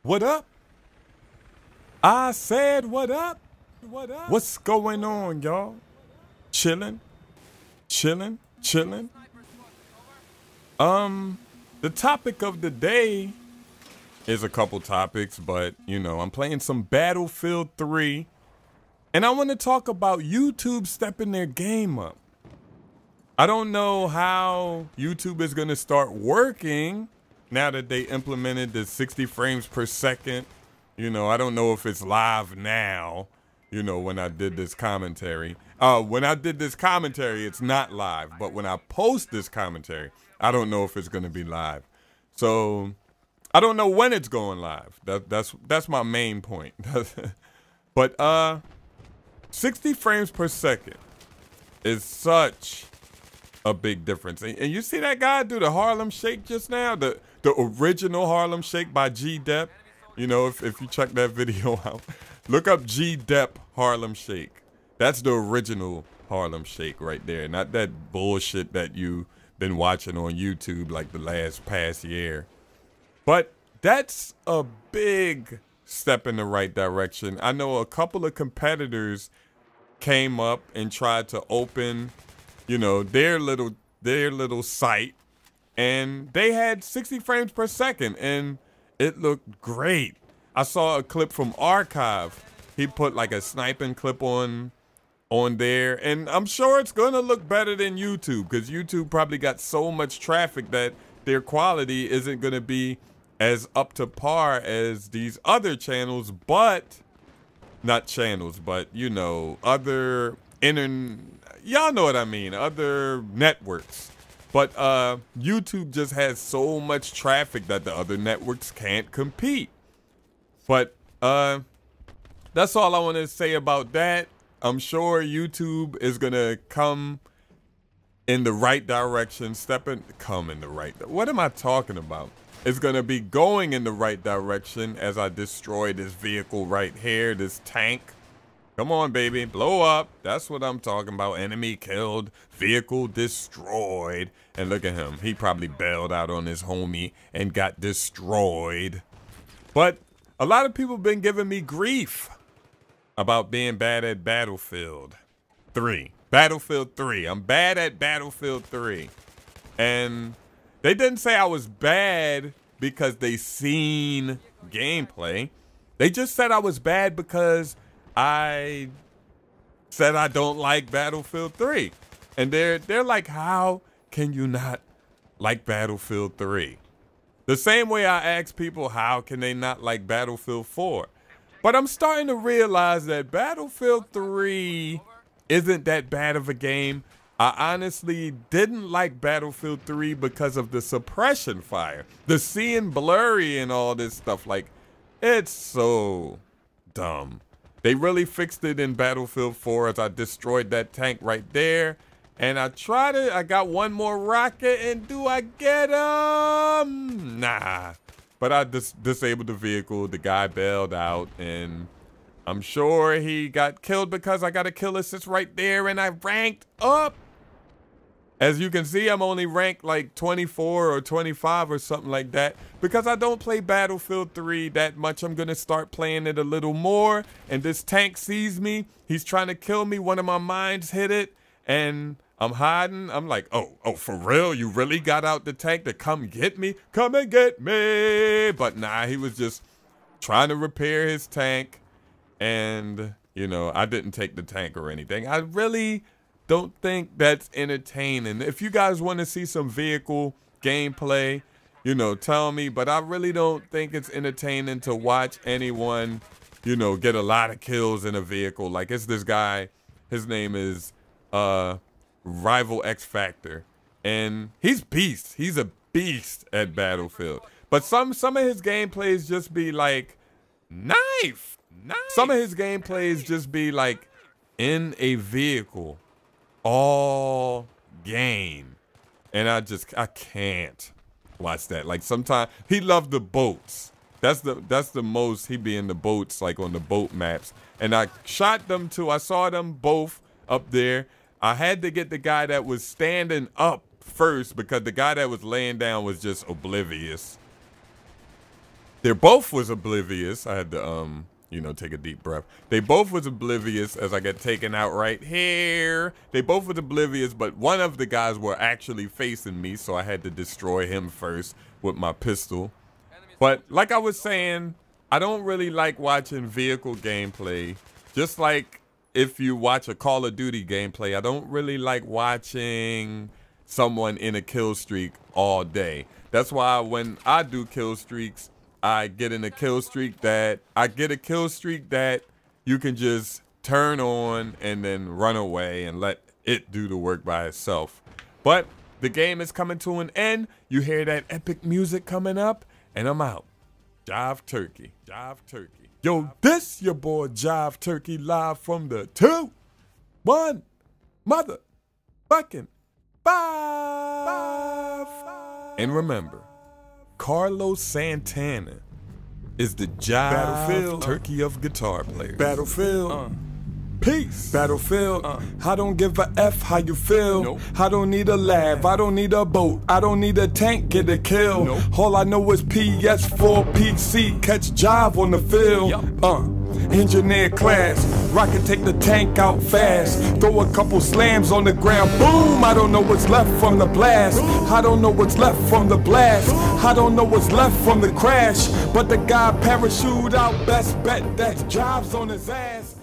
What up? I said what up? What up? What's going on, y'all? Chilling? Chilling? Chilling? The topic of the day is a couple topics, but you know, I'm playing some Battlefield 3, and I want to talk about YouTube stepping their game up. I don't know how YouTube is going to start working now that they implemented the 60 frames per second. You know, I don't know if it's live now, you know, when I did this commentary. When I did this commentary, it's not live. But when I post this commentary, I don't know if it's going to be live. So I don't know when it's going live. That's my main point. But 60 frames per second is such a big difference. And you see that guy do the Harlem Shake just now? The original Harlem Shake by G-Dep. You know, if you check that video out, look up G-Dep Harlem Shake. That's the original Harlem Shake right there. Not that bullshit that you've been watching on YouTube like the past year. But that's a big step in the right direction. I know a couple of competitors came up and tried to open, you know, their little site, and they had 60 frames per second, and it looked great. I saw a clip from Archive. He put like a sniping clip on there, and I'm sure it's gonna look better than YouTube, because YouTube probably got so much traffic that their quality isn't gonna be as up to par as these other channels, but not channels, but you know, other y'all know what I mean, other networks. But YouTube just has so much traffic that the other networks can't compete. But that's all I want to say about that. I'm sure YouTube is going to come in the right direction, what am I talking about? It's going to be going in the right direction as I destroy this vehicle right here, this tank. Come on, baby, blow up. That's what I'm talking about. Enemy killed, vehicle destroyed. And look at him. He probably bailed out on his homie and got destroyed. But a lot of people have been giving me grief about being bad at Battlefield 3. Battlefield 3. I'm bad at Battlefield 3. And they didn't say I was bad because they seen gameplay. They just said I was bad because I said I don't like Battlefield 3. And they're like, how can you not like Battlefield 3? The same way I ask people, how can they not like Battlefield 4? But I'm starting to realize that Battlefield 3 isn't that bad of a game. I honestly didn't like Battlefield 3 because of the suppression fire. The seeing blurry and all this stuff. Like, it's so dumb. They really fixed it in Battlefield 4 as I destroyed that tank right there. And I got one more rocket, and do I get him? Nah. But I disabled the vehicle. The guy bailed out, and I'm sure he got killed because I got a kill assist right there, and I ranked up. As you can see, I'm only ranked like 24 or 25 or something like that because I don't play Battlefield 3 that much. I'm going to start playing it a little more, and this tank sees me. He's trying to kill me. One of my mines hit it, and I'm hiding. I'm like, oh, for real? You really got out the tank to come get me? Come and get me. But nah, he was just trying to repair his tank, and, you know, I didn't take the tank or anything. I really don't think that's entertaining. If you guys want to see some vehicle gameplay, you know, tell me. But I really don't think it's entertaining to watch anyone, you know, get a lot of kills in a vehicle. Like, it's this guy. His name is Rival X Factor, and he's beast. He's a beast at Battlefield. But some of his gameplays just be like knife. Some of his gameplays just be like in a vehicle all game, and I can't watch that. Like, sometimes he loved the boats. That's the most he be in the boats, like on the boat maps. And I shot them too. I saw them both up there. I had to get the guy that was standing up first because the guy that was laying down was just oblivious. They both was oblivious. I had to, you know, take a deep breath. They both was oblivious as I got taken out right here. They both was oblivious, but one of the guys were actually facing me, so I had to destroy him first with my pistol. But like I was saying, I don't really like watching vehicle gameplay. Just like if you watch a Call of Duty gameplay, I don't really like watching someone in a kill streak all day. That's why when I do kill streaks, I get a kill streak that you can just turn on and then run away and let it do the work by itself. But the game is coming to an end. You hear that epic music coming up, and I'm out. Jive Turkey. Jive Turkey. Yo, this your boy Jive Turkey live from the 2-1 motherfucking 5. And remember, Carlos Santana is the Jive Turkey of guitar players. Battlefield. Peace. Battlefield. I don't give a F how you feel. Nope. I don't need a lab. I don't need a boat. I don't need a tank. Get a kill. Nope. All I know is PS4 PC. Catch Jive on the field. Yep. Engineer class. Rocket take the tank out fast. Throw a couple slams on the ground. Boom. I don't know what's left from the blast. I don't know what's left from the blast. I don't know what's left from the crash. But the guy parachute out. Best bet that Jive's on his ass.